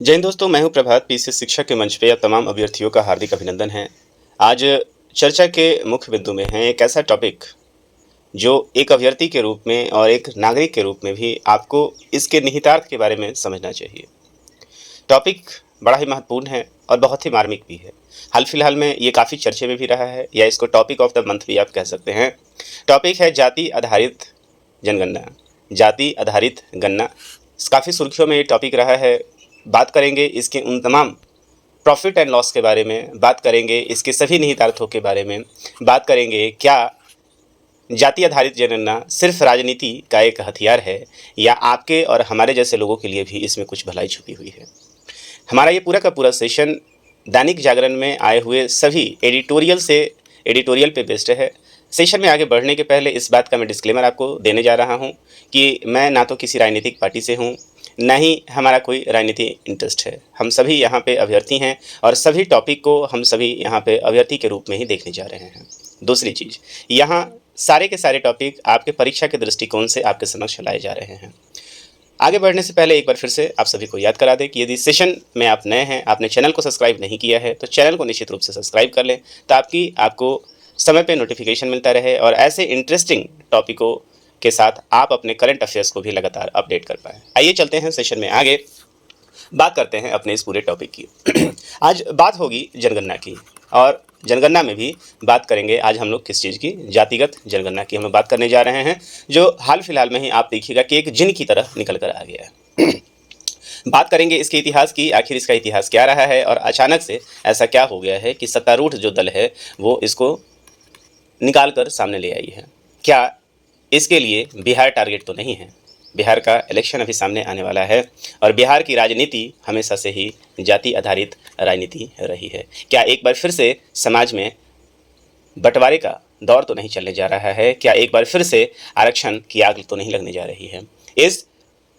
जय हिंद दोस्तों, मैं हूं प्रभात। पीसी शिक्षा के मंच पे आप तमाम अभ्यर्थियों का हार्दिक अभिनंदन है। आज चर्चा के मुख्य बिंदु में है एक ऐसा टॉपिक जो एक अभ्यर्थी के रूप में और एक नागरिक के रूप में भी आपको इसके निहितार्थ के बारे में समझना चाहिए। टॉपिक बड़ा ही महत्वपूर्ण है और बहुत ही मार्मिक भी है। हाल फिलहाल में ये काफ़ी चर्चे में भी रहा है, या इसको टॉपिक ऑफ द मंथ भी आप कह सकते हैं। टॉपिक है जाति आधारित जनगणना। जाति आधारित गणना काफ़ी सुर्खियों में ये टॉपिक रहा है। बात करेंगे इसके उन तमाम प्रॉफिट एंड लॉस के बारे में, बात करेंगे इसके सभी निहितार्थों के बारे में, बात करेंगे क्या जाति आधारित जनगणना सिर्फ राजनीति का एक हथियार है, या आपके और हमारे जैसे लोगों के लिए भी इसमें कुछ भलाई छुपी हुई है। हमारा ये पूरा का पूरा सेशन दैनिक जागरण में आए हुए सभी एडिटोरियल पे बेस्ड है। सेशन में आगे बढ़ने के पहले इस बात का मैं डिस्क्लेमर आपको देने जा रहा हूँ कि मैं ना तो किसी राजनीतिक पार्टी से हूँ, ना ही हमारा कोई राजनीति इंटरेस्ट है। हम सभी यहाँ पे अभ्यर्थी हैं और सभी टॉपिक को हम सभी यहाँ पे अभ्यर्थी के रूप में ही देखने जा रहे हैं। दूसरी चीज़, यहाँ सारे के सारे टॉपिक आपके परीक्षा के दृष्टिकोण से आपके समक्ष लाए जा रहे हैं। आगे बढ़ने से पहले एक बार फिर से आप सभी को याद करा दें कि यदि सेशन में आप नए हैं, आपने चैनल को सब्सक्राइब नहीं किया है, तो चैनल को निश्चित रूप से सब्सक्राइब कर लें ताकि आपको समय पे नोटिफिकेशन मिलता रहे और ऐसे इंटरेस्टिंग टॉपिकों के साथ आप अपने करंट अफेयर्स को भी लगातार अपडेट कर पाएँ। आइए चलते हैं सेशन में आगे, बात करते हैं अपने इस पूरे टॉपिक की। आज बात होगी जनगणना की, और जनगणना में भी बात करेंगे आज हम लोग किस चीज़ की, जातिगत जनगणना की हम बात करने जा रहे हैं, जो हाल फिलहाल में ही आप देखिएगा कि एक जिन की तरह निकल कर आ गया है। बात करेंगे इसके इतिहास की, आखिर इसका इतिहास क्या रहा है और अचानक से ऐसा क्या हो गया है कि सत्तारूढ़ जो दल है वो इसको निकाल कर सामने ले आई है। क्या इसके लिए बिहार टारगेट तो नहीं है? बिहार का इलेक्शन अभी सामने आने वाला है और बिहार की राजनीति हमेशा से ही जाति आधारित राजनीति रही है। क्या एक बार फिर से समाज में बंटवारे का दौर तो नहीं चलने जा रहा है? क्या एक बार फिर से आरक्षण की आग तो नहीं लगने जा रही है? इस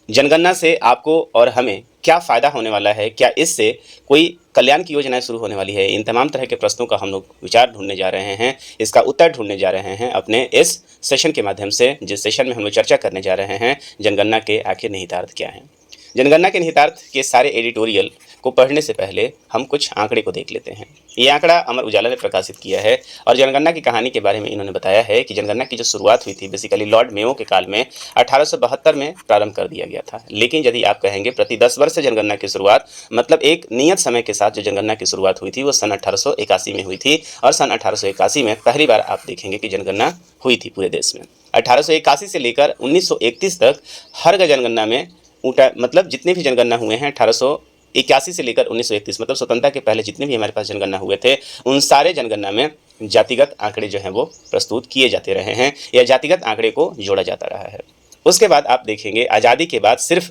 जनगणना से आपको और हमें क्या फ़ायदा होने वाला है? क्या इससे कोई कल्याण की योजनाएं शुरू होने वाली है? इन तमाम तरह के प्रश्नों का हम लोग विचार ढूंढने जा रहे हैं, इसका उत्तर ढूंढने जा रहे हैं अपने इस सेशन के माध्यम से, जिस सेशन में हम लोग चर्चा करने जा रहे हैं जनगणना के आखिर निहितार्थ क्या हैं। जनगणना के निहितार्थ के सारे एडिटोरियल को पढ़ने से पहले हम कुछ आंकड़े को देख लेते हैं। ये आंकड़ा अमर उजाला ने प्रकाशित किया है और जनगणना की कहानी के बारे में इन्होंने बताया है कि जनगणना की जो शुरुआत हुई थी बेसिकली लॉर्ड मेयो के काल में 1872 में प्रारंभ कर दिया गया था। लेकिन यदि आप कहेंगे प्रति 10 वर्ष से जनगणना की शुरुआत, मतलब एक नियत समय के साथ जो जनगणना की शुरुआत हुई थी वो सन 1881 में हुई थी, और सन 1881 में पहली बार आप देखेंगे कि जनगणना हुई थी पूरे देश में। 1881 से लेकर 1931 तक हर जनगणना में मतलब जितने भी जनगणना हुए हैं 1881 से लेकर 1931, मतलब स्वतंत्रता के पहले जितने भी हमारे पास जनगणना हुए थे, उन सारे जनगणना में जातिगत आंकड़े जो हैं वो प्रस्तुत किए जाते रहे हैं या जातिगत आंकड़े को जोड़ा जाता रहा है। उसके बाद आप देखेंगे आज़ादी के बाद सिर्फ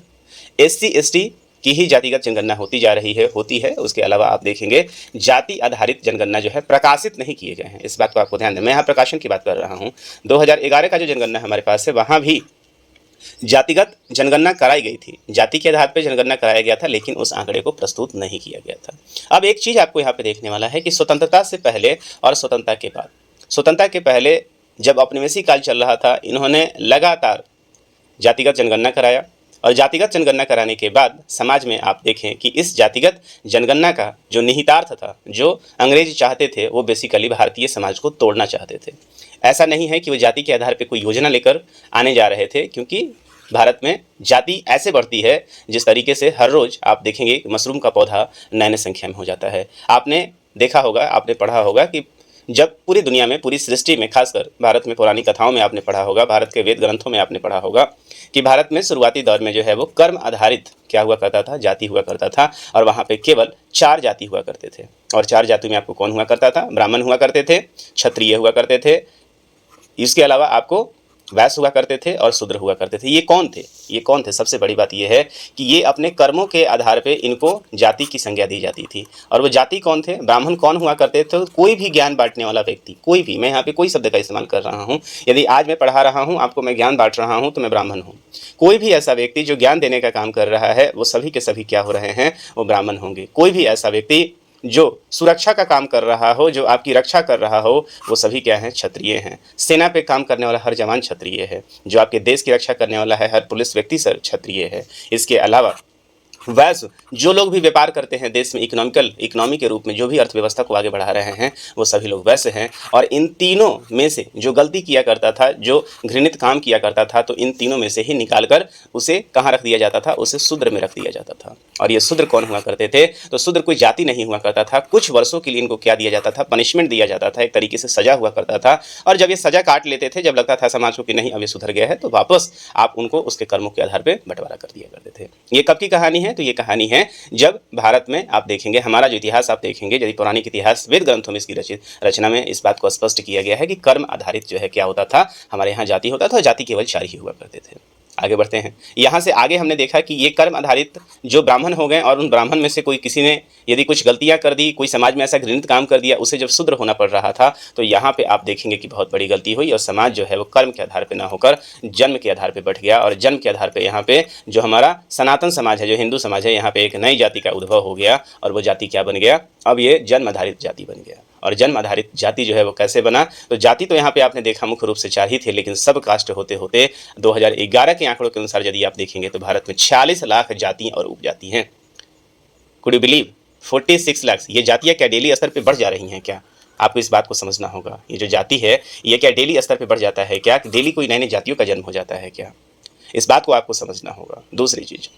SC ST की ही जातिगत जनगणना होती है। उसके अलावा आप देखेंगे जाति आधारित जनगणना जो है प्रकाशित नहीं किए गए हैं। इस बात को आपको ध्यान दें, मैं यहाँ प्रकाशन की बात कर रहा हूँ। 2011 का जो जनगणना हमारे पास है वहाँ भी जातिगत जनगणना कराई गई थी, जाति के आधार पर जनगणना कराया गया था, लेकिन उस आंकड़े को प्रस्तुत नहीं किया गया था। अब एक चीज़ आपको यहाँ पे देखने वाला है कि स्वतंत्रता से पहले और स्वतंत्रता के बाद, स्वतंत्रता के पहले जब औपनिवेशिक काल चल रहा था, इन्होंने लगातार जातिगत जनगणना कराया, और जातिगत जनगणना कराने के बाद समाज में आप देखें कि इस जातिगत जनगणना का जो निहितार्थ था, जो अंग्रेज चाहते थे, वो बेसिकली भारतीय समाज को तोड़ना चाहते थे। ऐसा नहीं है कि वो जाति के आधार पर कोई योजना लेकर आने जा रहे थे, क्योंकि भारत में जाति ऐसे बढ़ती है जिस तरीके से हर रोज़ आप देखेंगे मशरूम का पौधा नए संख्या में हो जाता है। आपने देखा होगा, आपने पढ़ा होगा कि जब पूरी दुनिया में, पूरी सृष्टि में, खासकर भारत में पौराणिक कथाओं में आपने पढ़ा होगा, भारत के वेद ग्रंथों में आपने पढ़ा होगा कि भारत में शुरुआती दौर में जो है वो कर्म आधारित क्या हुआ करता था, जाति हुआ करता था, और वहाँ पे केवल 4 जाति हुआ करते थे। और 4 जाति में आपको कौन हुआ करता था? ब्राह्मण हुआ करते थे, क्षत्रिय हुआ करते थे, इसके अलावा आपको वैश्य हुआ करते थे और शूद्र हुआ करते थे। ये कौन थे? सबसे बड़ी बात ये है कि ये अपने कर्मों के आधार पे इनको जाति की संज्ञा दी जाती थी। और वो जाति कौन थे? ब्राह्मण कौन हुआ करते थे? कोई भी ज्ञान बांटने वाला व्यक्ति, कोई भी, मैं यहाँ पे कोई शब्द का इस्तेमाल कर रहा हूँ, यदि आज मैं पढ़ा रहा हूँ आपको, मैं ज्ञान बांट रहा हूँ, तो मैं ब्राह्मण हूँ। कोई भी ऐसा व्यक्ति जो ज्ञान देने का काम कर रहा है, वो सभी के सभी क्या हो रहे हैं? वो ब्राह्मण होंगे। कोई भी ऐसा व्यक्ति जो सुरक्षा का काम कर रहा हो, जो आपकी रक्षा कर रहा हो, वो सभी क्या हैं? क्षत्रिय हैं। सेना पे काम करने वाला हर जवान क्षत्रिय है। जो आपके देश की रक्षा करने वाला है, हर पुलिस व्यक्ति सर क्षत्रिय है। इसके अलावा वैसे जो लोग भी व्यापार करते हैं देश में इकोनॉमी के रूप में जो भी अर्थव्यवस्था को आगे बढ़ा रहे हैं वो सभी लोग वैसे हैं। और इन तीनों में से जो गलती किया करता था, जो घृणित काम किया करता था, तो इन तीनों में से ही निकाल कर उसे कहाँ रख दिया जाता था? उसे शूद्र में रख दिया जाता था। और ये शूद्र कौन हुआ करते थे? तो शूद्र कोई जाति नहीं हुआ करता था। कुछ वर्षों के लिए इनको क्या दिया जाता था? पनिशमेंट दिया जाता था, एक तरीके से सजा हुआ करता था। और जब ये सजा काट लेते थे, जब लगता था समाज को कि नहीं अब ये सुधर गया है, तो वापस आप उनको उसके कर्मों के आधार पर बंटवारा कर दिया करते थे। ये कब की कहानी है? तो ये कहानी है जब भारत में आप देखेंगे, हमारा जो इतिहास आप देखेंगे, यदि पौराणिक इतिहास वेद ग्रंथों में इसकी रचना में इस बात को स्पष्ट किया गया है कि कर्म आधारित जो है क्या होता था, हमारे यहाँ जाति होता था। जाति केवल 4 ही हुआ करते थे। आगे बढ़ते हैं। यहाँ से आगे हमने देखा कि ये कर्म आधारित जो ब्राह्मण हो गए और उन ब्राह्मण में से कोई किसी ने यदि कुछ गलतियाँ कर दी, कोई समाज में ऐसा घृणित काम कर दिया, उसे जब शूद्र होना पड़ रहा था, तो यहाँ पे आप देखेंगे कि बहुत बड़ी गलती हुई और समाज जो है वो कर्म के आधार पर ना होकर जन्म के आधार पर बैठ गया। और जन्म के आधार पर यहाँ पे जो हमारा सनातन समाज है, जो हिंदू समाज है, यहाँ पे एक नई जाति का उद्भव हो गया। और वो जाति क्या बन गया? अब ये जन्म आधारित जाति बन गया। और जन्म आधारित जाति जो है वो कैसे बना? तो जाति तो यहाँ पे आपने देखा मुख्य रूप से 4 ही थे, लेकिन सब कास्ट होते होते 2011 के आंकड़ों के अनुसार यदि आप देखेंगे तो भारत में 46 लाख जातियाँ और उपजाति हैं। Could you believe? 46 लाख। ये जातियाँ क्या डेली स्तर पे बढ़ जा रही हैं क्या? आपको इस बात को समझना होगा। ये जो जाति है ये क्या डेली स्तर पे बढ़ जाता है क्या? डेली कोई नई नई जातियों का जन्म हो जाता है क्या? इस बात को आपको समझना होगा। दूसरी चीज़,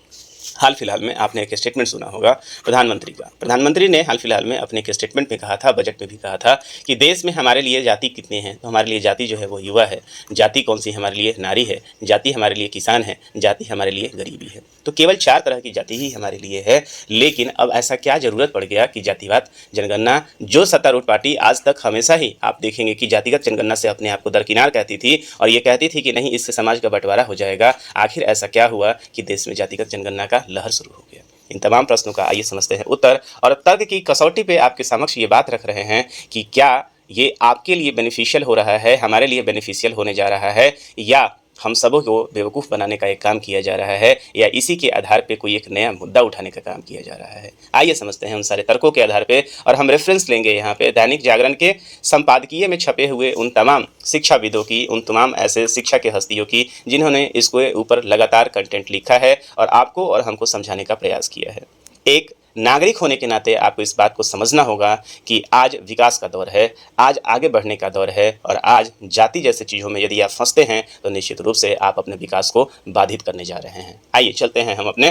हाल फिलहाल में आपने एक स्टेटमेंट सुना होगा प्रधानमंत्री का। प्रधानमंत्री ने हाल फिलहाल में अपने एक स्टेटमेंट में कहा था, बजट में भी कहा था कि देश में हमारे लिए जाति कितने हैं? तो हमारे लिए जाति जो है वो युवा है। जाति कौन सी? हमारे लिए नारी है। जाति हमारे लिए किसान है। जाति हमारे लिए गरीबी है। तो केवल 4 तरह की जाति ही हमारे लिए है। लेकिन अब ऐसा क्या ज़रूरत पड़ गया कि जातिवाद जनगणना, जो सत्तारूढ़ पार्टी आज तक हमेशा ही आप देखेंगे कि जातिगत जनगणना से अपने आप को दरकिनार कहती थी और ये कहती थी कि नहीं इससे समाज का बंटवारा हो जाएगा, आखिर ऐसा क्या हुआ कि देश में जातिगत जनगणना का लहर शुरू हो गया? इन तमाम प्रश्नों का आइए समझते हैं उत्तर, और तर्क की कसौटी पे आपके समक्ष ये बात रख रहे हैं कि क्या ये आपके लिए बेनिफिशियल हो रहा है, हमारे लिए बेनिफिशियल होने जा रहा है, या हम सबों को बेवकूफ़ बनाने का एक काम किया जा रहा है, या इसी के आधार पे कोई एक नया मुद्दा उठाने का काम किया जा रहा है। आइए समझते हैं उन सारे तर्कों के आधार पे। और हम रेफरेंस लेंगे यहाँ पे दैनिक जागरण के संपादकीय में छपे हुए उन तमाम शिक्षाविदों की, उन तमाम ऐसे शिक्षा के हस्तियों की जिन्होंने इसके ऊपर लगातार कंटेंट लिखा है और आपको और हमको समझाने का प्रयास किया है। एक नागरिक होने के नाते आपको इस बात को समझना होगा कि आज विकास का दौर है, आज आगे बढ़ने का दौर है, और आज जाति जैसे चीज़ों में यदि आप फंसते हैं तो निश्चित रूप से आप अपने विकास को बाधित करने जा रहे हैं। आइए चलते हैं हम अपने,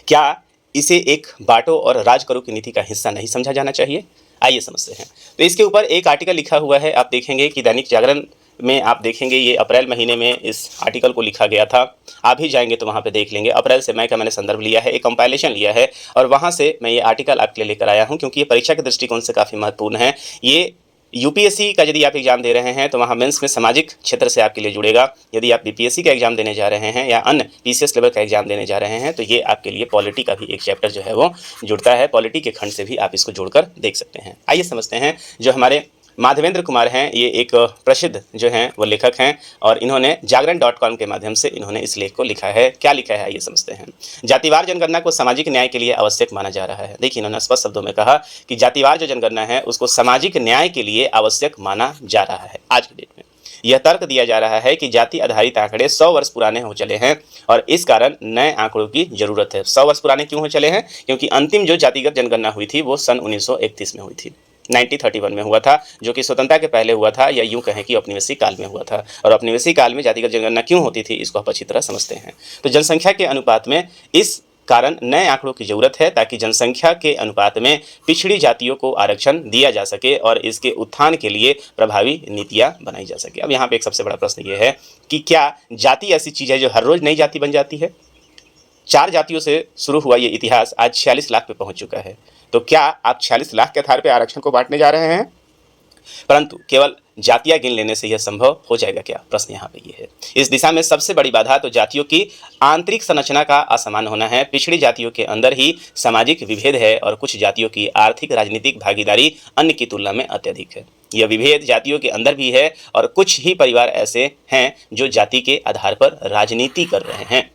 क्या इसे एक बांटो और राज करो की नीति का हिस्सा नहीं समझा जाना चाहिए? आइए समझते हैं। तो इसके ऊपर एक आर्टिकल लिखा हुआ है, आप देखेंगे कि दैनिक जागरण में आप देखेंगे ये अप्रैल महीने में इस आर्टिकल को लिखा गया था। आप ही जाएंगे तो वहाँ पे देख लेंगे। अप्रैल से मई का मैंने संदर्भ लिया है, एक कंपाइलेशन लिया है और वहाँ से मैं ये आर्टिकल आपके लिए लेकर आया हूँ, क्योंकि ये परीक्षा के दृष्टिकोण से काफ़ी महत्वपूर्ण है। ये यूपीएससी का यदि आप एग्जाम दे रहे हैं तो वहाँ मेंस में सामाजिक क्षेत्र से आपके लिए जुड़ेगा। यदि आप बीपीएससी का एग्जाम देने जा रहे हैं या अन्य पीसीएस लेवल का एग्जाम देने जा रहे हैं तो ये आपके लिए पॉलिटी का भी एक चैप्टर जो है वो जुड़ता है। पॉलिटी के खंड से भी आप इसको जोड़कर देख सकते हैं। आइए समझते हैं। जो हमारे माधवेंद्र कुमार हैं, ये एक प्रसिद्ध जो हैं वो लेखक हैं और इन्होंने जागरण.com के माध्यम से इन्होंने इस लेख को लिखा है। क्या लिखा है आइए समझते हैं। जातिवार जनगणना को सामाजिक न्याय के लिए आवश्यक माना जा रहा है। देखिए इन्होंने स्पष्ट शब्दों में कहा कि जातिवार जो जनगणना है उसको सामाजिक न्याय के लिए आवश्यक माना जा रहा है। आज की डेट में यह तर्क दिया जा रहा है कि जाति आधारित आंकड़े 100 वर्ष पुराने हो चले हैं और इस कारण नए आंकड़ों की जरूरत है। 100 वर्ष पुराने क्यों हो चले हैं? क्योंकि अंतिम जो जातिगत जनगणना हुई थी वो सन 1931 में हुई थी, 1931 में हुआ था, जो कि स्वतंत्रता के पहले हुआ था, या यूं कहें कि औपनिवेशिक काल में हुआ था। और औपनिवेशिक काल में जातिगत जनगणना क्यों होती थी इसको आप अच्छी तरह समझते हैं। तो जनसंख्या के अनुपात में इस कारण नए आंकड़ों की जरूरत है ताकि जनसंख्या के अनुपात में पिछड़ी जातियों को आरक्षण दिया जा सके और इसके उत्थान के लिए प्रभावी नीतियां बनाई जा सके। अब यहाँ पे एक सबसे बड़ा प्रश्न ये है कि क्या जाति ऐसी चीज़ है जो हर रोज नई जाति बन जाती है? 4 जातियों से शुरू हुआ ये इतिहास आज 46 लाख पे पहुंच चुका है। तो क्या आप 46 लाख के आधार पर आरक्षण को बांटने जा रहे हैं? परंतु केवल जातियां गिन लेने से यह संभव हो जाएगा क्या? प्रश्न यहाँ पे ये है। इस दिशा में सबसे बड़ी बाधा तो जातियों की आंतरिक संरचना का असमान होना है। पिछड़ी जातियों के अंदर ही सामाजिक विभेद है और कुछ जातियों की आर्थिक राजनीतिक भागीदारी अन्य की तुलना में अत्यधिक है। यह विभेद जातियों के अंदर भी है और कुछ ही परिवार ऐसे हैं जो जाति के आधार पर राजनीति कर रहे हैं।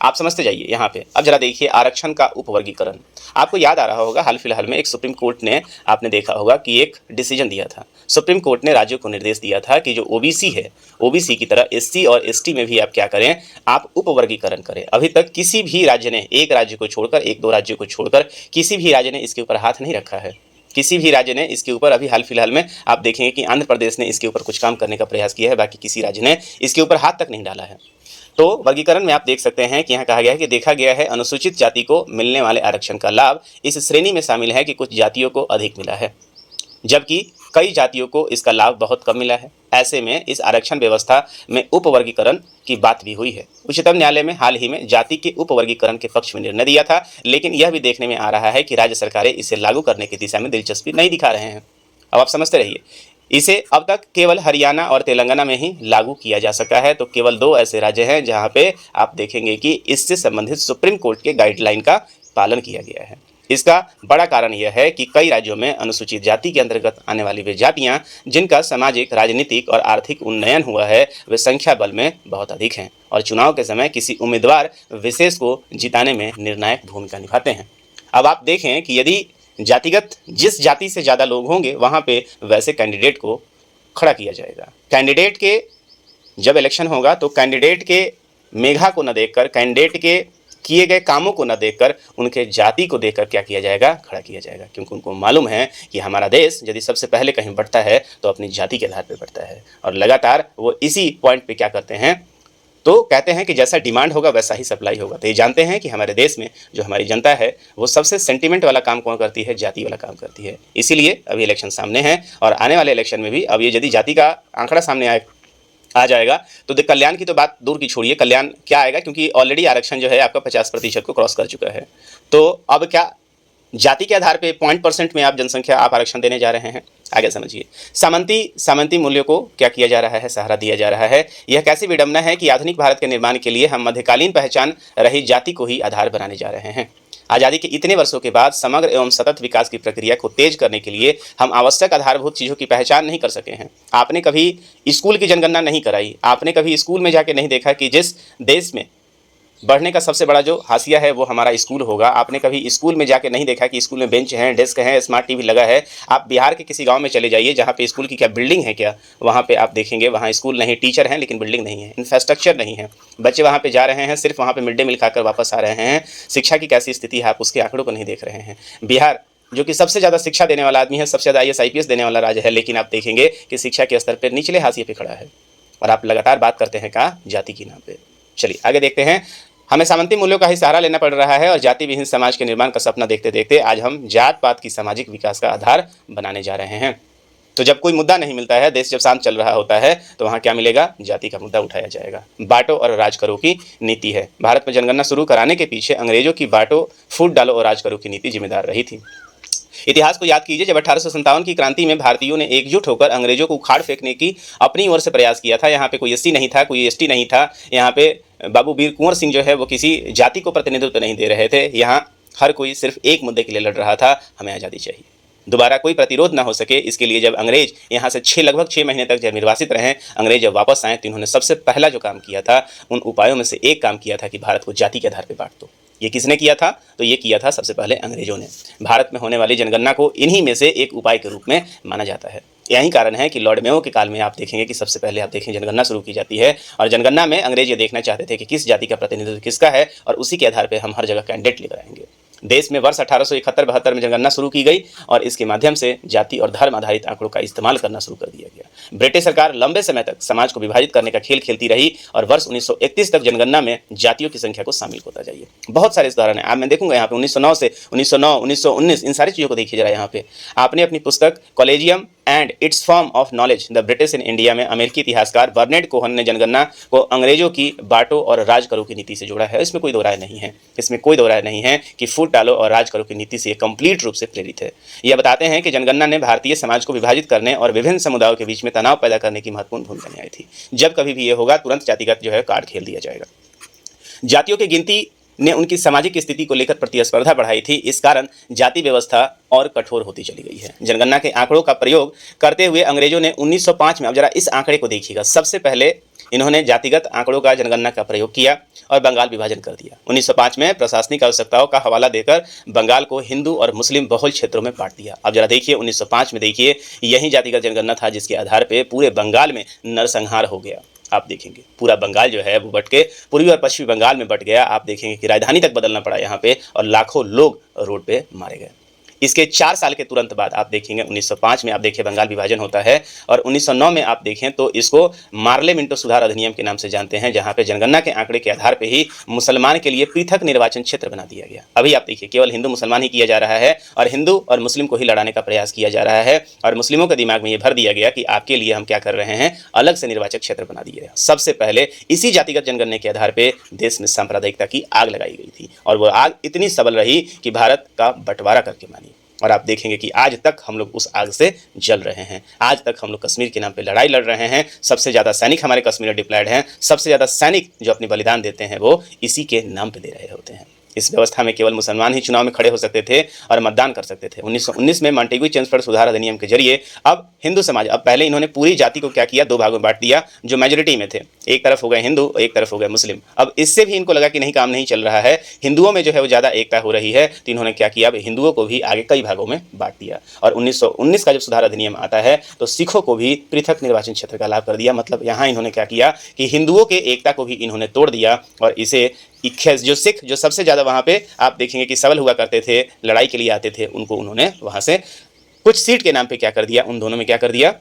आप समझते जाइए यहाँ पे। अब जरा देखिए आरक्षण का उपवर्गीकरण। आपको याद आ रहा होगा हाल फिलहाल में एक सुप्रीम कोर्ट ने, आपने देखा होगा कि एक डिसीजन दिया था। सुप्रीम कोर्ट ने राज्यों को निर्देश दिया था कि जो ओबीसी है, ओबीसी की तरह एससी और एसटी में भी आप क्या करें, आप उपवर्गीकरण करें। अभी तक किसी भी राज्य ने, एक राज्य को छोड़कर, एक दो राज्यों को छोड़कर किसी भी राज्य ने इसके ऊपर हाथ नहीं रखा है। किसी भी राज्य ने इसके ऊपर, अभी हाल फिलहाल में आप देखेंगे कि आंध्र प्रदेश ने इसके ऊपर कुछ काम करने का प्रयास किया है, बाकी किसी राज्य ने इसके ऊपर हाथ तक नहीं डाला है। तो वर्गीकरण में आप देख सकते हैं कि यहाँ कहा गया है कि देखा गया है अनुसूचित जाति को मिलने वाले आरक्षण का लाभ इस श्रेणी में शामिल है कि कुछ जातियों को अधिक मिला है, जबकि कई जातियों को इसका लाभ बहुत कम मिला है। ऐसे में इस आरक्षण व्यवस्था में उपवर्गीकरण की बात भी हुई है। उच्चतम न्यायालय में हाल ही में जाति के उपवर्गीकरण के पक्ष में निर्णय दिया था, लेकिन यह भी देखने में आ रहा है कि राज्य सरकारें इसे लागू करने की दिशा में दिलचस्पी नहीं दिखा रहे हैं। अब आप समझते रहिए, इसे अब तक केवल हरियाणा और तेलंगाना में ही लागू किया जा सका है। तो केवल 2 ऐसे राज्य हैं जहां पे आप देखेंगे कि इससे संबंधित सुप्रीम कोर्ट के गाइडलाइन का पालन किया गया है। इसका बड़ा कारण यह है कि कई राज्यों में अनुसूचित जाति के अंतर्गत आने वाली वे जातियां जिनका सामाजिक, राजनीतिक और आर्थिक उन्नयन हुआ है, वे संख्या बल में बहुत अधिक हैं और चुनाव के समय किसी उम्मीदवार विशेष को जिताने में निर्णायक भूमिका निभाते हैं। अब आप देखें कि यदि जातिगत जिस जाति से ज़्यादा लोग होंगे वहाँ पे वैसे कैंडिडेट को खड़ा किया जाएगा। कैंडिडेट के जब इलेक्शन होगा तो कैंडिडेट के मेधा को न देखकर, कैंडिडेट के किए गए कामों को न देखकर, उनके जाति को देखकर क्या किया जाएगा, खड़ा किया जाएगा। क्योंकि उनको मालूम है कि हमारा देश यदि सबसे पहले कहीं बढ़ता है तो अपनी जाति के आधार पर बढ़ता है, और लगातार वो इसी पॉइंट पे क्या करते हैं, तो कहते हैं कि जैसा डिमांड होगा वैसा ही सप्लाई होगा। तो ये जानते हैं कि हमारे देश में जो हमारी जनता है वो सबसे सेंटिमेंट वाला काम कौन करती है, जाति वाला काम करती है। इसीलिए अभी इलेक्शन सामने है और आने वाले इलेक्शन में भी अब ये यदि जाति का आंकड़ा सामने आ जाएगा तो कल्याण की तो बात दूर की छोड़िए, कल्याण क्या आएगा, क्योंकि ऑलरेडी आरक्षण जो है आपका 50% को क्रॉस कर चुका है। तो अब क्या जाति के आधार पे 0% में आप जनसंख्या आप आरक्षण देने जा रहे हैं। आगे समझिए, सामंती मूल्यों को क्या किया जा रहा है, सहारा दिया जा रहा है। यह कैसी विडंबना है कि आधुनिक भारत के निर्माण के लिए हम मध्यकालीन पहचान रही जाति को ही आधार बनाने जा रहे हैं। आज़ादी के इतने वर्षों के बाद समग्र एवं सतत विकास की प्रक्रिया को तेज करने के लिए हम आवश्यक आधारभूत चीज़ों की पहचान नहीं कर सके हैं। आपने कभी स्कूल की जनगणना नहीं कराई, आपने कभी स्कूल में जाके नहीं देखा कि जिस देश में बढ़ने का सबसे बड़ा जो हाशिया है वो हमारा स्कूल होगा। आपने कभी स्कूल में जाके नहीं देखा कि स्कूल में बेंच हैं, डेस्क हैं, स्मार्ट टीवी लगा है। आप बिहार के किसी गांव में चले जाइए जहाँ पे स्कूल की क्या बिल्डिंग है क्या, वहाँ पे आप देखेंगे वहाँ स्कूल नहीं, टीचर हैं लेकिन बिल्डिंग नहीं है, इंफ्रास्ट्रक्चर नहीं है। बच्चे वहाँ पे जा रहे हैं, सिर्फ वहाँ पे मिड डे मील खाकर वापस आ रहे हैं। शिक्षा की कैसी स्थिति है आप उसके आंकड़ों को नहीं देख रहे हैं। बिहार जो कि सबसे ज़्यादा शिक्षा देने वाला आदमी है, सबसे ज़्यादा IAS IPS देने वाला राज्य है, लेकिन आप देखेंगे कि शिक्षा के स्तर पर निचले हाशिए पे खड़ा है। और आप लगातार बात करते हैं कहाँ, जाति के नाम पे। चलिए आगे देखते हैं। हमें सामंती मूल्यों का ही सहारा लेना पड़ रहा है और जाति विहीन समाज के निर्माण का सपना देखते देखते आज हम जात पात की सामाजिक विकास का आधार बनाने जा रहे हैं। तो जब कोई मुद्दा नहीं मिलता है, देश जब शांत चल रहा होता है, तो वहाँ क्या मिलेगा, जाति का मुद्दा उठाया जाएगा। बांटो और राज करो की नीति है। भारत में जनगणना शुरू कराने के पीछे अंग्रेजों की बांटो, फूट डालो और राज करो की नीति जिम्मेदार रही थी। इतिहास को याद कीजिए, जब 1857 की क्रांति में भारतीयों ने एकजुट होकर अंग्रेजों को उखाड़ फेंकने की अपनी ओर से प्रयास किया था। यहाँ पे कोई SC नहीं था, कोई ST नहीं था। यहाँ पे बाबू वीर कुंवर सिंह जो है वो किसी जाति को प्रतिनिधित्व नहीं दे रहे थे। यहाँ हर कोई सिर्फ एक मुद्दे के लिए लड़ रहा था, हमें आज़ादी चाहिए। दोबारा कोई प्रतिरोध ना हो सके, इसके लिए जब अंग्रेज यहाँ से लगभग 6 महीने तक जब निर्वासित रहे, अंग्रेज जब वापस आए तो इन्होंने सबसे पहला जो काम किया था, उन उपायों में से एक काम किया था कि भारत को जाति के आधार पर बांट दो। ये किसने किया था, तो ये किया था सबसे पहले अंग्रेजों ने। भारत में होने वाली जनगणना को इन्हीं में से एक उपाय के रूप में माना जाता है। यही कारण है कि लॉर्ड मेयो के काल में आप देखेंगे कि सबसे पहले आप देखें जनगणना शुरू की जाती है, और जनगणना में अंग्रेज ये देखना चाहते थे कि किस जाति का प्रतिनिधित्व किसका है, और उसी के आधार पर हम हर जगह कैंडिडेट लेकर आएंगे। देश में वर्ष 1871-72 में जनगणना शुरू की गई और इसके माध्यम से जाति और धर्म आधारित आंकड़ों का इस्तेमाल करना शुरू कर दिया गया। ब्रिटिश सरकार लंबे समय तक समाज को विभाजित करने का खेल खेलती रही और वर्ष 1931 तक जनगणना में जातियों की संख्या को शामिल होता जाइए। बहुत सारे उदाहरण है, आप मैं देखूंगा यहाँ पे 1909 से 1919 इन सारी चीज़ों को देखिए जरा। यहाँ पे आपने अपनी पुस्तक collegium and it's form of knowledge the British in India में अमेरिकी इतिहासकार बर्नेट कोहन ने जनगणना को अंग्रेजों की बांटो और राज करो की नीति से जोड़ा है। इसमें कोई दो राय नहीं है, इसमें कोई दो राय नहीं है कि फूट डालो और राज करो की नीति से कंप्लीट रूप से प्रेरित है। यह बताते हैं कि जनगणना ने भारतीय समाज को विभाजित करने और विभिन्न समुदायों के बीच में तनाव पैदा करने की महत्वपूर्ण भूमिका निभाई थी। जब कभी भी ये होगा तुरंत जातिगत जो है कार्ड खेल दिया जाएगा। जातियों की गिनती ने उनकी सामाजिक स्थिति को लेकर प्रतिस्पर्धा बढ़ाई थी। इस कारण जाति व्यवस्था और कठोर होती चली गई है। जनगणना के आंकड़ों का प्रयोग करते हुए अंग्रेजों ने 1905 में, अब जरा इस आंकड़े को देखिएगा, सबसे पहले इन्होंने जातिगत आंकड़ों का जनगणना का प्रयोग किया और बंगाल विभाजन कर दिया। 1905 में प्रशासनिक आवश्यकताओं का हवाला देकर बंगाल को हिंदू और मुस्लिम बहुल क्षेत्रों में बांट दिया। अब जरा देखिए 1905 में, देखिए यही जातिगत जनगणना था जिसके आधार पर पूरे बंगाल में नरसंहार हो गया। आप देखेंगे पूरा बंगाल जो है वो बट के पूर्वी और पश्चिमी बंगाल में बट गया। आप देखेंगे कि राजधानी तक बदलना पड़ा यहाँ पे और लाखों लोग रोड पे मारे गए। इसके 4 साल के तुरंत बाद आप देखेंगे 1905 में आप देखिए बंगाल विभाजन होता है और 1909 में आप देखें तो इसको मार्ले मिंटो सुधार अधिनियम के नाम से जानते हैं, जहां पे जनगणना के आंकड़े के आधार पे ही मुसलमान के लिए पृथक निर्वाचन क्षेत्र बना दिया गया। अभी आप देखिए केवल हिंदू मुसलमान ही किया जा रहा है और हिंदू और मुस्लिम को ही लड़ाने का प्रयास किया जा रहा है और मुस्लिमों के दिमाग में ये भर दिया गया कि आपके लिए हम क्या कर रहे हैं, अलग से निर्वाचक क्षेत्र बना दिए। सबसे पहले इसी जातिगत जनगणना के आधार पर देश में सांप्रदायिकता की आग लगाई गई थी और वह आग इतनी सबल रही कि भारत का बंटवारा करके मानी। और आप देखेंगे कि आज तक हम लोग उस आग से जल रहे हैं। आज तक हम लोग कश्मीर के नाम पे लड़ाई लड़ रहे हैं। सबसे ज़्यादा सैनिक हमारे कश्मीर में डिप्लॉयड हैं। सबसे ज़्यादा सैनिक जो अपनी बलिदान देते हैं वो इसी के नाम पे दे रहे होते हैं। इस व्यवस्था में केवल मुसलमान ही चुनाव में खड़े हो सकते थे और मतदान कर सकते थे। 1919 में मॉन्टेग्यू चेम्सफोर्ड सुधार अधिनियम के जरिए अब हिंदू समाज, अब पहले इन्होंने पूरी जाति को क्या किया, 2 भागों में बांट दिया। जो मेजोरिटी में थे, एक तरफ हो गए हिंदू, एक तरफ हो गए मुस्लिम। अब इससे भी इनको लगा कि नहीं, काम नहीं चल रहा है, हिंदुओं में जो है वो ज़्यादा एकता हो रही है, तो इन्होंने क्या किया, अब हिंदुओं को भी आगे कई भागों में बांट दिया। और 1919 का जब सुधार अधिनियम आता है तो सिखों को भी पृथक निर्वाचन क्षेत्र का लाभ कर दिया। मतलब यहाँ इन्होंने क्या किया कि हिंदुओं के एकता को भी इन्होंने तोड़ दिया और इसे जो सिख जो सबसे ज़्यादा वहाँ पे आप देखेंगे कि सबल हुआ करते थे, लड़ाई के लिए आते थे, उनको उन्होंने वहाँ से कुछ सीट के नाम पे क्या कर दिया, उन दोनों में क्या कर दिया,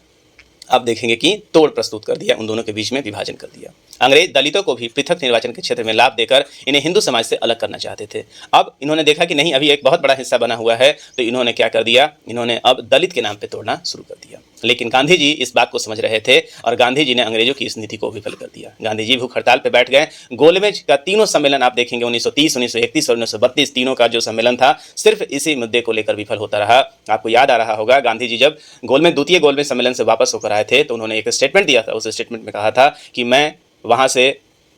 आप देखेंगे कि तोड़ प्रस्तुत कर दिया, उन दोनों के बीच में विभाजन कर दिया। अंग्रेज दलितों को भी पृथक निर्वाचन के क्षेत्र में लाभ देकर इन्हें हिंदू समाज से अलग करना चाहते थे। अब इन्होंने देखा कि नहीं, अभी एक बहुत बड़ा हिस्सा बना हुआ है, तो इन्होंने क्या कर दिया, इन्होंने अब दलित के नाम पे तोड़ना शुरू कर दिया। लेकिन गांधी जी इस बात को समझ रहे थे और गांधी जी ने अंग्रेजों की इस नीति को विफल कर दिया। गांधी जी भूख हड़ताल पर बैठ गए। गोलमेज का तीनों सम्मेलन आप देखेंगे 1930, 1931 और 1932 तीनों का जो सम्मेलन था सिर्फ इसी मुद्दे को लेकर विफल होता रहा। आपको याद आ रहा होगा गांधी जी जब द्वितीय गोलमेज सम्मेलन से वापस होकर आए थे तो उन्होंने एक स्टेटमेंट दिया था। उस स्टेटमेंट में कहा था कि मैं वहाँ से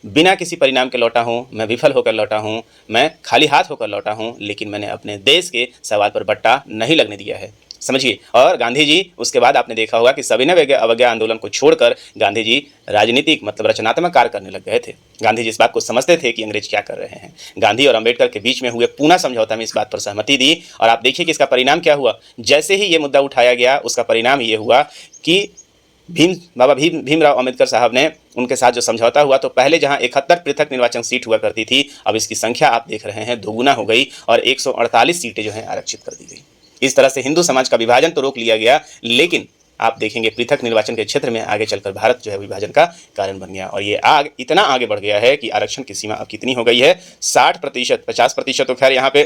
बिना किसी परिणाम के लौटा हूँ, मैं विफल होकर लौटा हूँ, मैं खाली हाथ होकर लौटा हूँ, लेकिन मैंने अपने देश के सवाल पर बट्टा नहीं लगने दिया है। समझिए। और गांधी जी उसके बाद आपने देखा होगा कि सविनय अवज्ञा आंदोलन को छोड़कर गांधी जी राजनीतिक मतलब रचनात्मक कार्य करने लग गए थे। गांधी जी इस बात को समझते थे कि अंग्रेज क्या कर रहे हैं। गांधी और अंबेडकर के बीच में हुए पूना समझौता में इस बात पर सहमति दी और आप देखिए कि इसका परिणाम क्या हुआ। जैसे ही ये मुद्दा उठाया गया उसका परिणाम ये हुआ कि बाबा भीमराव अम्बेडकर साहब ने उनके साथ जो समझौता हुआ तो पहले जहां 71 पृथक निर्वाचन सीट हुआ करती थी, अब इसकी संख्या आप देख रहे हैं दोगुना हो गई और 148 सीटें जो हैं आरक्षित कर दी गई। इस तरह से हिंदू समाज का विभाजन तो रोक लिया गया, लेकिन आप देखेंगे पृथक निर्वाचन के क्षेत्र में आगे चलकर भारत जो है विभाजन का कारण बन गया और ये आग इतना आगे बढ़ गया है कि आरक्षण की सीमा अब कितनी हो गई है, 60%, 50% तो खैर यहाँ पे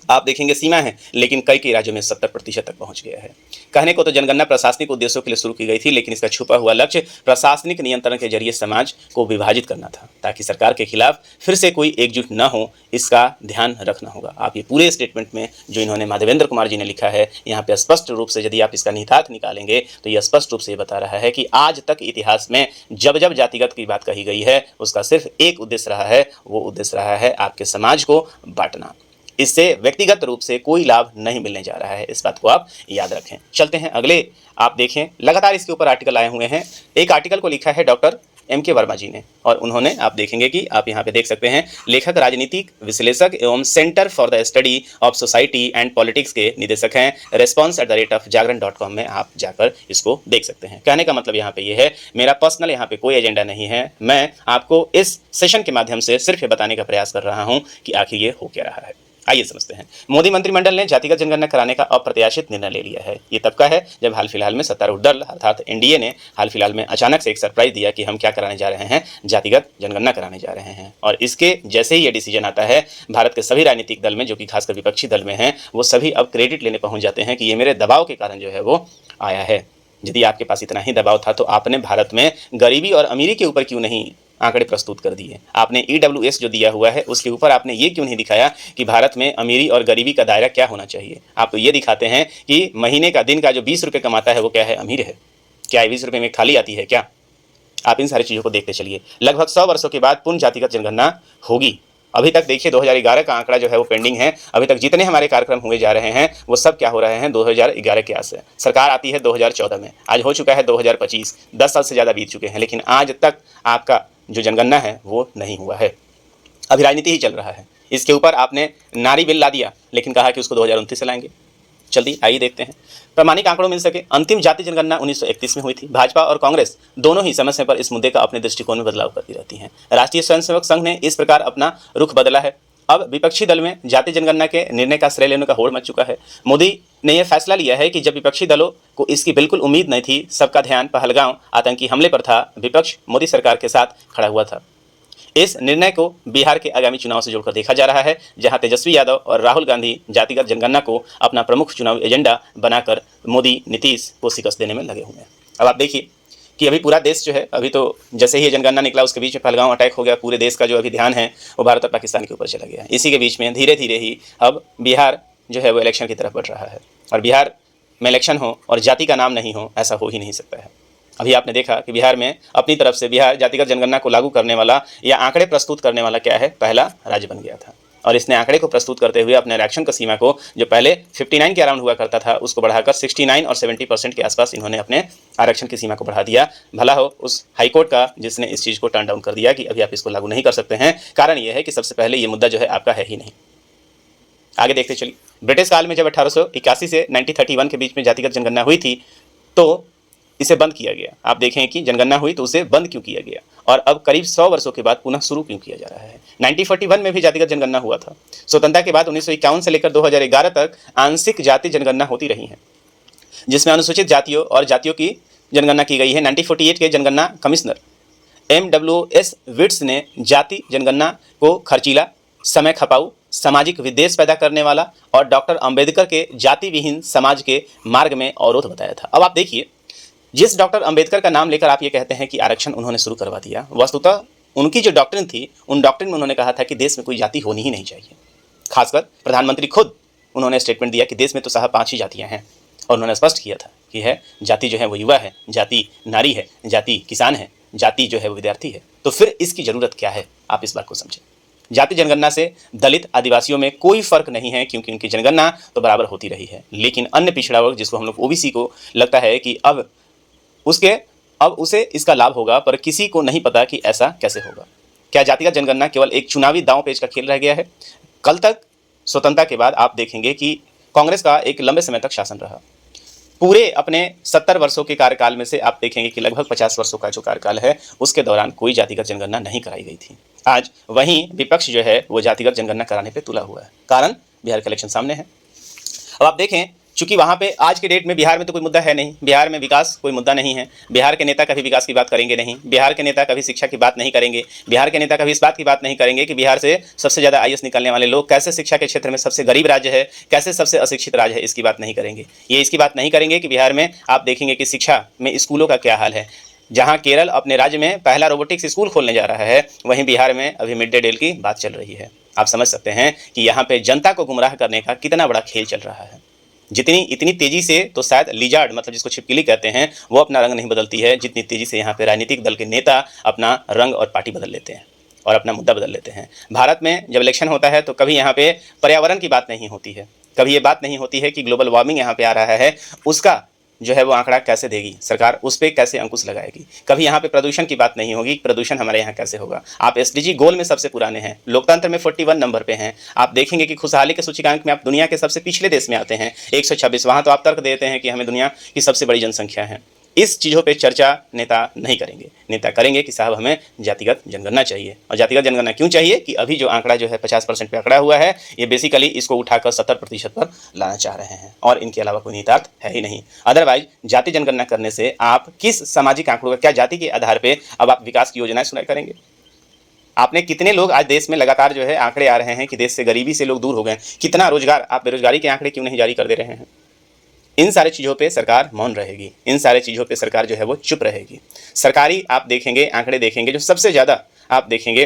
आप देखेंगे सीमा है, लेकिन कई राज्यों में 70% तक पहुंच गया है। कहने को तो जनगणना प्रशासनिक उद्देश्यों के लिए शुरू की गई थी, लेकिन इसका छुपा हुआ लक्ष्य प्रशासनिक नियंत्रण के जरिए समाज को विभाजित करना था, ताकि सरकार के खिलाफ फिर से कोई एकजुट न हो, इसका ध्यान रखना होगा। आप ये पूरे स्टेटमेंट में जो इन्होंने माधवेंद्र कुमार जी ने लिखा है, यहाँ पे स्पष्ट रूप से यदि आप इसका निहितार्थ निकालेंगे तो यह स्पष्ट रूप से बता रहा है कि आज तक इतिहास में जब जब जातिगत की बात कही गई है उसका सिर्फ एक उद्देश्य रहा है, वो उद्देश्य रहा है आपके समाज को बांटना। इससे व्यक्तिगत रूप से कोई लाभ नहीं मिलने जा रहा है, इस बात को आप याद रखें। चलते हैं अगले, आप देखें लगातार इसके ऊपर आर्टिकल आए हुए हैं। एक आर्टिकल को लिखा है डॉक्टर M.K. वर्मा जी ने और उन्होंने, आप देखेंगे कि आप यहाँ पे देख सकते हैं, लेखक राजनीतिक विश्लेषक एवं centre for the study of society and politics के निदेशक हैं। response@jagrant.com में आप जाकर इसको देख सकते हैं। कहने का मतलब यहाँ पे ये है, मेरा पर्सनल यहाँ पे कोई एजेंडा नहीं है, मैं आपको इस सेशन के माध्यम से सिर्फ ये बताने का प्रयास कर रहा हूँ कि आखिर ये हो क्या रहा है। आइए समझते हैं। मोदी मंत्रिमंडल ने जातिगत जनगणना कराने का अप्रत्याशित निर्णय ले लिया है। ये तब का है जब हाल फिलहाल में सत्तारूढ़ दल अर्थात एनडीए ने हाल फिलहाल में अचानक से एक सरप्राइज दिया कि हम क्या कराने जा रहे हैं, जातिगत जनगणना कराने जा रहे हैं। और इसके जैसे ही ये डिसीजन आता है, भारत के सभी राजनीतिक दल में, जो कि खासकर विपक्षी दल में हैं, वो सभी अब क्रेडिट लेने पहुंच जाते हैं कि ये मेरे दबाव के कारण जो है वो आया है। यदि आपके पास इतना ही दबाव था तो आपने भारत में गरीबी और अमीरी के ऊपर क्यों नहीं आंकड़े प्रस्तुत कर दिए? आपने EWS जो दिया हुआ है उसके ऊपर आपने ये क्यों नहीं दिखाया कि भारत में अमीरी और गरीबी का दायरा क्या होना चाहिए? आप तो ये दिखाते हैं कि महीने का, दिन का जो 20 रुपये कमाता है वो क्या है, अमीर है। क्या 20 रुपये में खाली आती है क्या? आप इन सारी चीज़ों को देखते चलिए। लगभग 100 वर्षों के बाद पूर्ण जातिगत जनगणना होगी। अभी तक देखिए 2011 का आंकड़ा जो है वो पेंडिंग है। अभी तक जितने हमारे कार्यक्रम हुए जा रहे हैं वो सब क्या हो रहे हैं 2011 के आस से। सरकार आती है 2014 में, आज हो चुका है 2025, 10 साल से ज़्यादा बीत चुके हैं, लेकिन आज तक आपका जो जनगणना है वो नहीं हुआ है। अभी राजनीति ही चल रहा है। इसके ऊपर आपने नारी बिल ला दिया, लेकिन कहा कि उसको 2029 से लाएंगे। जल्दी आइए देखते हैं। प्रामाणिक आंकड़ों मिल सके, अंतिम जाति जनगणना 1931 में हुई थी। भाजपा और कांग्रेस दोनों ही समय समय पर इस मुद्दे का अपने दृष्टिकोण में बदलाव करती रहती हैं। राष्ट्रीय स्वयंसेवक संघ ने इस प्रकार अपना रुख बदला है। अब विपक्षी दल में जाति जनगणना के निर्णय का श्रेय लेने का होड़ मच चुका है। मोदी ने यह फैसला लिया है कि जब विपक्षी दलों को इसकी बिल्कुल उम्मीद नहीं थी, सबका ध्यान पहलगांव आतंकी हमले पर था, विपक्ष मोदी सरकार के साथ खड़ा हुआ था। इस निर्णय को बिहार के आगामी चुनाव से जोड़कर देखा जा रहा है, जहां तेजस्वी यादव और राहुल गांधी जातिगत जनगणना को अपना प्रमुख चुनावी एजेंडा बनाकर मोदी नीतीश को शिकस्त देने में लगे हुए हैं। अब आप देखिए कि अभी पूरा देश जो है, अभी तो जैसे ही ये जनगणना निकला उसके बीच में पहलगांव अटैक हो गया, पूरे देश का जो अभी ध्यान है वो भारत और पाकिस्तान के ऊपर चला गया। इसी के बीच में धीरे धीरे ही अब बिहार जो है वो इलेक्शन की तरफ बढ़ रहा है, और बिहार में इलेक्शन हो और जाति का नाम नहीं हो, ऐसा हो ही नहीं सकता है। अभी आपने देखा कि बिहार में अपनी तरफ से बिहार जातिगत जनगणना को लागू करने वाला या आंकड़े प्रस्तुत करने वाला क्या है, पहला राज्य बन गया था। और इसने आंकड़े को प्रस्तुत करते हुए अपने आरक्षण की सीमा को, जो पहले 59 के अराउंड हुआ करता था, उसको बढ़ाकर 69 और 70% के आसपास इन्होंने अपने आरक्षण की सीमा को बढ़ा दिया। भला हो उस हाईकोर्ट का जिसने इस चीज़ को टर्न डाउन कर दिया कि अभी आप इसको लागू नहीं कर सकते हैं। कारण यह है कि सबसे पहले ये मुद्दा जो है आपका है ही नहीं। आगे देखते चलिए। ब्रिटिश काल में जब 1881 से 1931 के बीच में जातिगत जनगणना हुई थी तो इसे बंद किया गया। आप देखें कि जनगणना हुई तो उसे बंद क्यों किया गया, और अब करीब 100 वर्षों के बाद पुनः शुरू क्यों किया जा रहा है। 1941 में भी जातिगत जनगणना हुआ था। स्वतंत्रता के बाद 1951 से लेकर 2011 तक आंशिक जाति जनगणना होती रही है, जिसमें अनुसूचित जातियों और जातियों की जनगणना की गई है। 1948 के जनगणना कमिश्नर MWS विट्स ने जाति जनगणना को खर्चीला, समय खपाऊ, सामाजिक विद्वेष पैदा करने वाला और डॉक्टर अंबेडकर के जाति विहीन समाज के मार्ग में अवरोध बताया था। अब आप देखिए, जिस डॉक्टर अंबेडकर का नाम लेकर आप ये कहते हैं कि आरक्षण उन्होंने शुरू करवा दिया, वस्तुतः उनकी जो डॉक्ट्रिन थी, उन डॉक्ट्रिन में उन्होंने कहा था कि देश में कोई जाति होनी ही नहीं चाहिए। खासकर प्रधानमंत्री खुद उन्होंने स्टेटमेंट दिया कि देश में तो साहब 5 ही जातियां हैं, और उन्होंने स्पष्ट किया था कि है जाति जो है वो युवा है, जाति नारी है, जाति किसान है, जाति जो है वो विद्यार्थी है। तो फिर इसकी ज़रूरत क्या है, आप इस बात को समझें। जाति जनगणना से दलित आदिवासियों में कोई फर्क नहीं है, क्योंकि उनकी जनगणना तो बराबर होती रही है। लेकिन अन्य पिछड़ा वर्ग, जिसको हम लोग OBC को लगता है कि अब उसे इसका लाभ होगा, पर किसी को नहीं पता कि ऐसा कैसे होगा। क्या जातिगत जनगणना केवल एक चुनावी दांव पेच का खेल रह गया है? कल तक स्वतंत्रता के बाद आप देखेंगे कि कांग्रेस का एक लंबे समय तक शासन रहा। पूरे अपने 70 वर्षों के कार्यकाल में से आप देखेंगे कि लगभग 50 वर्षों का जो कार्यकाल है उसके दौरान कोई जातिगत जनगणना नहीं कराई गई थी। आज वहीं विपक्ष जो है वो जातिगत जनगणना कराने पे तुला हुआ है। कारण बिहार का इलेक्शन सामने है। अब आप देखें, चूंकि वहाँ पे आज के डेट में बिहार में तो कोई मुद्दा है नहीं, बिहार में विकास कोई मुद्दा नहीं है, बिहार के नेता कभी विकास की बात करेंगे नहीं, बिहार के नेता कभी शिक्षा की बात नहीं करेंगे, बिहार के नेता कभी इस बात की बात नहीं करेंगे कि बिहार से सबसे ज़्यादा IAS निकलने वाले लोग कैसे शिक्षा के क्षेत्र में सबसे गरीब राज्य है, कैसे सबसे अशिक्षित राज्य है, इसकी बात नहीं करेंगे। ये इसकी बात नहीं करेंगे कि बिहार में आप देखेंगे कि शिक्षा में स्कूलों का क्या हाल है। जहाँ केरल अपने राज्य में पहला रोबोटिक्स स्कूल खोलने जा रहा है, वहीं बिहार में अभी मिड डे मील की बात चल रही है। आप समझ सकते हैं कि यहाँ पे जनता को गुमराह करने का कितना बड़ा खेल चल रहा है। इतनी तेजी से तो शायद लिजार्ड, मतलब जिसको छिपकली कहते हैं, वो अपना रंग नहीं बदलती है, जितनी तेजी से यहाँ पे राजनीतिक दल के नेता अपना रंग और पार्टी बदल लेते हैं और अपना मुद्दा बदल लेते हैं। भारत में जब इलेक्शन होता है तो कभी यहाँ पे पर्यावरण की बात नहीं होती है, कभी ये बात नहीं होती है कि ग्लोबल वार्मिंग यहाँ पे आ रहा है, उसका जो है वो आंकड़ा कैसे देगी सरकार, उस पर कैसे अंकुश लगाएगी। कभी यहाँ पे प्रदूषण की बात नहीं होगी, प्रदूषण हमारे यहाँ कैसे होगा। आप SDG गोल में सबसे पुराने हैं, लोकतंत्र में 41 नंबर पे हैं। आप देखेंगे कि खुशहाली के सूचकांक में आप दुनिया के सबसे पिछले देश में आते हैं, 126। वहाँ तो आप तर्क देते हैं कि हमें दुनिया की सबसे बड़ी जनसंख्या है। इस चीज़ों पे चर्चा नेता नहीं करेंगे। नेता करेंगे कि साहब हमें जातिगत जनगणना चाहिए। और जातिगत जनगणना क्यों चाहिए कि अभी जो आंकड़ा जो है 50% पे आंकड़ा हुआ है, ये बेसिकली इसको उठाकर 70% पर लाना चाह रहे हैं, और इनके अलावा कोई निहितार्थ है ही नहीं। अदरवाइज जाति जनगणना करने से आप किस सामाजिक आंकड़ों का, क्या जाति के आधार पर अब आप विकास की योजनाएं सुनाई करेंगे? आपने कितने लोग आज देश में लगातार जो है आंकड़े आ रहे हैं कि देश से गरीबी से लोग दूर हो गए, कितना रोजगार, आप बेरोजगारी के आंकड़े क्यों नहीं जारी कर दे रहे हैं? इन सारी चीज़ों पे सरकार मौन रहेगी, इन सारी चीज़ों पे सरकार जो है वो चुप रहेगी। सरकारी आप देखेंगे आंकड़े देखेंगे, जो सबसे ज़्यादा आप देखेंगे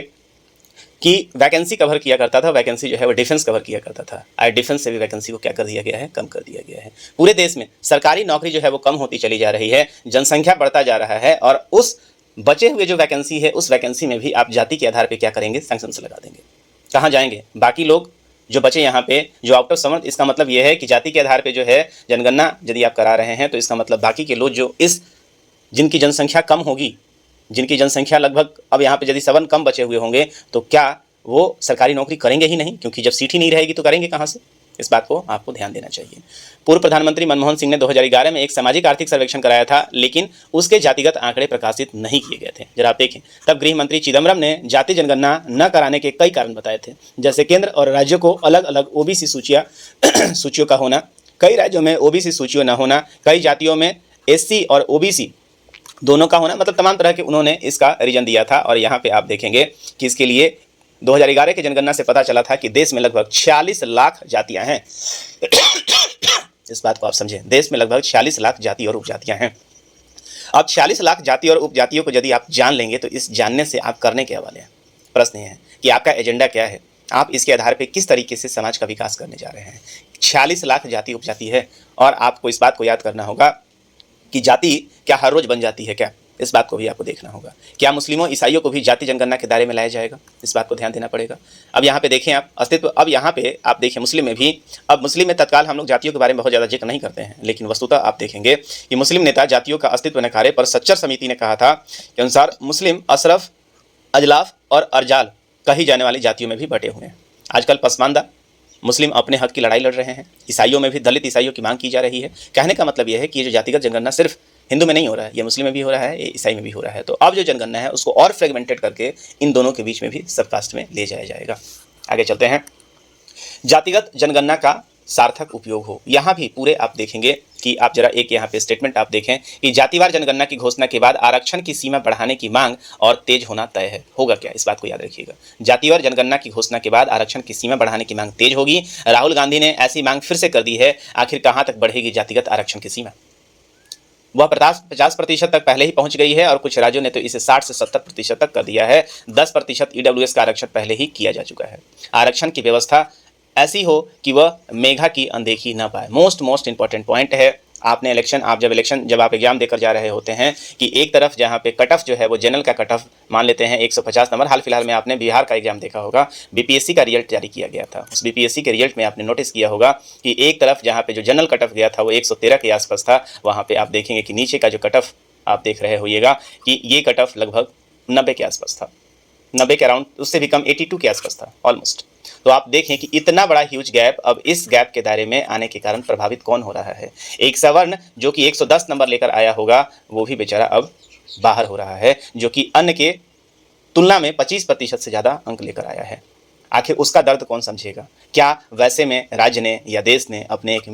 कि वैकेंसी कवर किया करता था, वैकेंसी जो है वो डिफेंस कवर किया करता था। आज डिफेंस से भी वैकेंसी को क्या कर दिया गया है, कम कर दिया गया है। पूरे देश में सरकारी नौकरी जो है वो कम होती चली जा रही है, जनसंख्या बढ़ता जा रहा है, और उस बचे हुए जो वैकेंसी है उस वैकेंसी में भी आप जाति के आधार पर क्या करेंगे, सैंक्शंस लगा देंगे। कहाँ जाएंगे? बाकी लोग जो बचे यहाँ पे, जो आउट ऑफ सवर्ण, इसका मतलब ये है कि जाति के आधार पे जो है जनगणना यदि आप करा रहे हैं तो इसका मतलब बाकी के लोग जो इस जिनकी जनसंख्या कम होगी, जिनकी जनसंख्या लगभग अब यहाँ पे यदि सवर्ण कम बचे हुए होंगे तो क्या वो सरकारी नौकरी करेंगे ही नहीं? क्योंकि जब सीट ही नहीं रहेगी तो करेंगे कहाँ से? इस बात को आपको ध्यान देना चाहिए। पूर्व प्रधानमंत्री मनमोहन सिंह ने 2011 में एक सामाजिक आर्थिक सर्वेक्षण कराया था, लेकिन उसके जातिगत आंकड़े प्रकाशित नहीं किए गए थे। जरा आप देखें, तब गृह मंत्री चिदम्बरम ने जाति जनगणना न कराने के कई कारण बताए थे, जैसे केंद्र और राज्यों को अलग अलग ओबीसी सूचियों का होना, कई राज्यों में ओबीसी सूचियों न होना, कई जातियों में एससी और ओबीसी दोनों का होना, मतलब तमाम तरह के उन्होंने इसका रीजन दिया था। और यहाँ पे आप देखेंगे कि इसके लिए 2011 की जनगणना से पता चला था कि देश में लगभग 46 लाख जातियां हैं। इस बात को आप समझें, देश में लगभग 46 लाख जाति और उपजातियां हैं। अब 46 लाख जाति और उपजातियों को यदि आप जान लेंगे तो इस जानने से आप करने के वाले हैं? प्रश्न ये है कि आपका एजेंडा क्या है, आप इसके आधार पर किस तरीके से समाज का विकास करने जा रहे हैं। 46 लाख जाति उपजाति है और आपको इस बात को याद करना होगा कि जाति क्या हर रोज बन जाती है क्या? इस बात को भी आपको देखना होगा। क्या मुस्लिमों ईसाइयों को भी जाति जनगणना के दायरे में लाया जाएगा? इस बात को ध्यान देना पड़ेगा। अब यहाँ पे देखें आप अस्तित्व, अब यहाँ पे आप देखें मुस्लिम में भी, अब मुस्लिम में तत्काल हम लोग जातियों के बारे में बहुत ज़्यादा जिक्र नहीं करते हैं, लेकिन वस्तुतः आप देखेंगे कि मुस्लिम नेता जातियों का अस्तित्व नकारे पर सच्चर समिति ने कहा था कि अनुसार मुस्लिम अशरफ, अजलाफ और अर्जाल कही जाने वाली जातियों में भी बटे हुए हैं। आजकल पसमानदा मुस्लिम अपने हक की लड़ाई लड़ रहे हैं। ईसाइयों में भी दलित ईसाइयों की मांग की जा रही है। कहने का मतलब यह है कि ये जो जातिगत जनगणना सिर्फ हिंदू में नहीं हो रहा है, ये मुस्लिम में भी हो रहा है, ये ईसाई में भी हो रहा है। तो अब जो जनगणना है उसको और फ्रेगमेंटेड करके इन दोनों के बीच में भी सबकास्ट में ले जाया जाएगा। आगे चलते हैं। जातिगत जनगणना का सार्थक उपयोग हो, यहाँ भी पूरे आप देखेंगे कि आप जरा एक यहाँ पे स्टेटमेंट आप देखें कि जातिवार जनगणना की घोषणा के बाद आरक्षण की सीमा बढ़ाने की मांग और तेज होना तय है। होगा क्या? इस बात को याद रखिएगा। जातिवार जनगणना की घोषणा के बाद आरक्षण की सीमा बढ़ाने की मांग तेज होगी। राहुल गांधी ने ऐसी मांग फिर से कर दी है। आखिर कहाँ तक बढ़ेगी जातिगत आरक्षण की सीमा? वह 50% तक पहले ही पहुंच गई है और कुछ राज्यों ने तो इसे 60 से 70% तक कर दिया है। 10% ईडब्ल्यूएस का आरक्षण पहले ही किया जा चुका है। आरक्षण की व्यवस्था ऐसी हो कि वह मेघा की अनदेखी न पाए। मोस्ट इंपॉर्टेंट पॉइंट है। आपने जब आप एग्जाम देकर जा रहे होते हैं कि एक तरफ जहाँ पे कट ऑफ जो है वो जनरल का कट ऑफ मान लेते हैं 150 नंबर। हाल फिलहाल में आपने बिहार का एग्जाम देखा होगा, बीपीएससी का रिजल्ट जारी किया गया था। उस बीपीएससी के रिजल्ट में आपने नोटिस किया होगा कि एक तरफ जहाँ पे जो जनरल कट ऑफ गया था वो 113 के आसपास था। वहाँ पे आप देखेंगे कि नीचे का जो कट ऑफ आप देख रहे होइएगा कि ये कट ऑफ लगभग 90 के आसपास था, 90 के अराउंड, उससे भी कम 82 के आसपास था ऑलमोस्ट। तो आप देखें कि इतना बड़ा ह्यूज गैप। अब इस गैप के दायरे में आने के कारण प्रभावित कौन हो रहा है? एक सवर्ण जो कि 110 नंबर लेकर आया होगा वो भी बेचारा अब बाहर हो रहा है, जो कि अन्य के तुलना में 25% से ज़्यादा अंक लेकर आया है। आखिर उसका दर्द कौन समझेगा? क्या वैसे में राज्य ने या देश ने अपने एक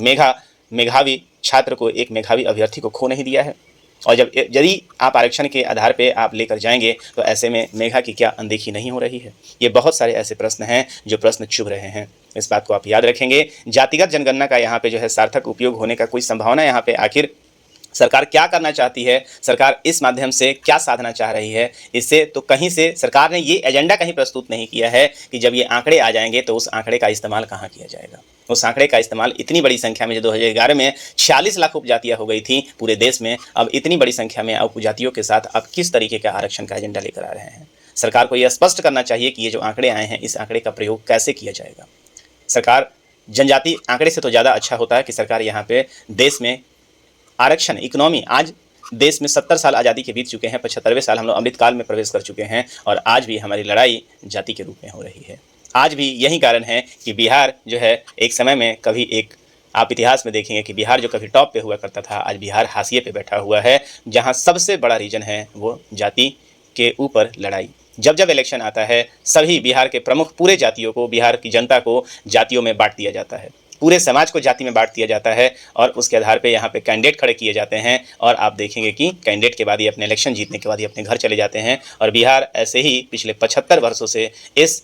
मेधावी छात्र को, एक मेधावी अभ्यर्थी को खो नहीं दिया है? और यदि आप आरक्षण के आधार पे आप लेकर जाएंगे तो ऐसे में मेघा की क्या अनदेखी नहीं हो रही है? ये बहुत सारे ऐसे प्रश्न हैं जो प्रश्न चुभ रहे हैं। इस बात को आप याद रखेंगे। जातिगत जनगणना का यहाँ पे जो है सार्थक उपयोग होने का कोई संभावना यहाँ पे आखिर सरकार क्या करना चाहती है, सरकार इस माध्यम से क्या साधना चाह रही है? इससे तो कहीं से सरकार ने ये एजेंडा कहीं प्रस्तुत नहीं किया है कि जब ये आंकड़े आ जाएंगे तो उस आंकड़े का इस्तेमाल कहाँ किया जाएगा। उस आंकड़े का इस्तेमाल इतनी बड़ी संख्या में, जो 2011 में 46 लाख उपजातियां हो गई थी पूरे देश में, अब इतनी बड़ी संख्या में उपजातियों के साथ आप किस तरीके का आरक्षण का एजेंडा लेकर आ रहे हैं? सरकार को यह स्पष्ट करना चाहिए कि ये जो आंकड़े आए हैं इस आंकड़े का प्रयोग कैसे किया जाएगा। सरकार जनजाति आंकड़े से तो ज़्यादा अच्छा होता है कि सरकार यहाँ पे देश में आरक्षण इकोनॉमी, आज देश में 70 साल आज़ादी के बीत चुके हैं, 75वें साल हम लोग अमृतकाल में प्रवेश कर चुके हैं और आज भी हमारी लड़ाई जाति के रूप में हो रही है। आज भी यही कारण है कि बिहार जो है एक समय में कभी एक, आप इतिहास में देखेंगे कि बिहार जो कभी टॉप पे हुआ करता था आज बिहार हाशिए पे बैठा हुआ है, जहां सबसे बड़ा रीजन है वो जाति के ऊपर लड़ाई। जब जब इलेक्शन आता है सभी बिहार के प्रमुख पूरे जातियों को, बिहार की जनता को जातियों में बांट दिया जाता है, पूरे समाज को जाति में बांट दिया जाता है और उसके आधार पे यहाँ पे कैंडिडेट खड़े किए जाते हैं और आप देखेंगे कि कैंडिडेट के बाद ही अपने इलेक्शन जीतने के बाद ही अपने घर चले जाते हैं। और बिहार ऐसे ही पिछले 75 वर्षों से इस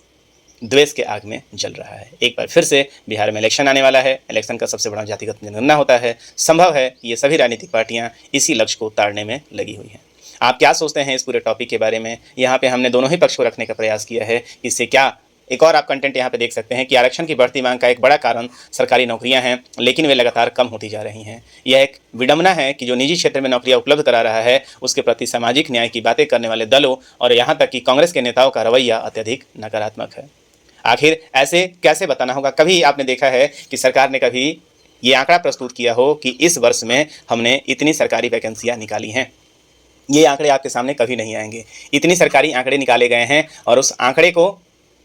द्वेष के आग में जल रहा है। एक बार फिर से बिहार में इलेक्शन आने वाला है, इलेक्शन का सबसे बड़ा जातिगत जनगणना होता है। संभव है कि ये सभी राजनीतिक पार्टियाँ इसी लक्ष्य को ताड़ने में लगी हुई हैं। आप क्या सोचते हैं इस पूरे टॉपिक के बारे में? यहाँ पे हमने दोनों ही पक्ष को रखने का प्रयास किया है। इससे क्या एक और आप कंटेंट यहाँ पे देख सकते हैं कि आरक्षण की बढ़ती मांग का एक बड़ा कारण सरकारी नौकरियां हैं, लेकिन वे लगातार कम होती जा रही हैं। यह एक विडंबना है कि जो निजी क्षेत्र में नौकरियां उपलब्ध करा रहा है उसके प्रति सामाजिक न्याय की बातें करने वाले दलों और यहाँ तक कि कांग्रेस के नेताओं का रवैया अत्यधिक नकारात्मक है। आखिर ऐसे कैसे बताना होगा? कभी आपने देखा है कि सरकार ने कभी ये आंकड़ा प्रस्तुत किया हो कि इस वर्ष में हमने इतनी सरकारी वैकेंसियाँ निकाली हैं? ये आंकड़े आपके सामने कभी नहीं आएँगे। इतनी सरकारी आंकड़े निकाले गए हैं और उस आंकड़े को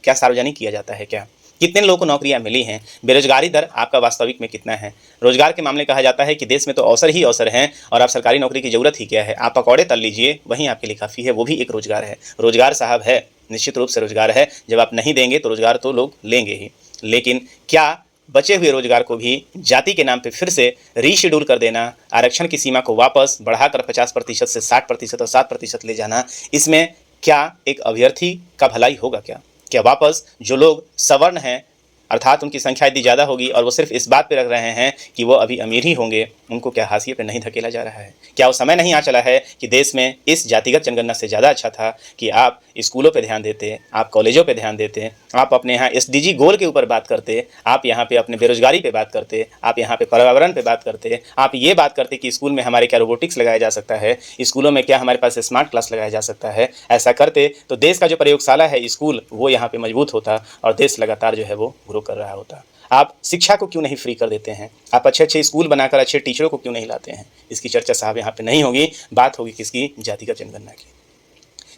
क्या सार्वजनिक किया जाता है क्या? कितने लोगों को नौकरियाँ मिली हैं? बेरोज़गारी दर आपका वास्तविक में कितना है? रोज़गार के मामले कहा जाता है कि देश में तो अवसर ही अवसर हैं और आप सरकारी नौकरी की ज़रूरत ही क्या है? आप पकौड़े तल लीजिए, वहीं आपके लिए काफ़ी है, वो भी एक रोज़गार है। रोज़गार साहब है, निश्चित रूप से रोज़गार है। जब आप नहीं देंगे तो रोज़गार तो लोग लेंगे ही। लेकिन क्या बचे हुए रोज़गार को भी जाति के नाम पे फिर से रीशेड्यूल कर देना, आरक्षण की सीमा को वापस बढ़ाकर 50% से 60% और 7% ले जाना, इसमें क्या एक अभ्यर्थी का भलाई होगा क्या? क्या वापस जो लोग सवर्ण हैं, अर्थात उनकी संख्या यदि ज़्यादा होगी और वो सिर्फ इस बात पे रख रहे हैं कि वो अभी अमीर ही होंगे, उनको क्या हाशिए पे नहीं धकेला जा रहा है? क्या वो समय नहीं आ चला है कि देश में इस जातिगत जनगणना से ज़्यादा अच्छा था कि आप स्कूलों पे ध्यान देते, आप कॉलेजों पे ध्यान देते, आप अपने यहाँ एसडीजी गोल के ऊपर बात करते, आप यहाँ पे अपने बेरोजगारी पे बात करते, आप यहाँ पे पर्यावरण पे बात करते, आप ये बात करते कि स्कूल में हमारे क्या रोबोटिक्स लगाया जा सकता है, स्कूलों में क्या हमारे पास स्मार्ट क्लास लगाया जा सकता है। ऐसा करते तो देश का जो प्रयोगशाला है स्कूल, वो यहाँ पे मजबूत होता और देश लगातार जो है वो ग्रो कर रहा होता। आप शिक्षा को क्यों नहीं फ्री कर देते हैं? आप अच्छे-अच्छे स्कूल बनाकर अच्छे टीचरों को क्यों नहीं लाते हैं? इसकी चर्चा साहब यहाँ पे नहीं होगी, बात होगी किसकी? जातिगत जनगणना की।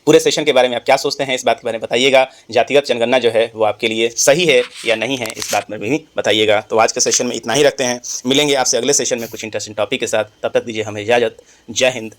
पूरे सेशन के बारे में आप क्या सोचते हैं, इस बात के बारे में बताइएगा। जातिगत जनगणना जो है वो आपके लिए सही है या नहीं है, इस बात में भी बताइएगा। तो आज के सेशन में इतना ही रखते हैं, मिलेंगे आपसे अगले सेशन में कुछ इंटरेस्टिंग टॉपिक के साथ। तब तक दीजिए हमें इजाज़त। जय हिंद,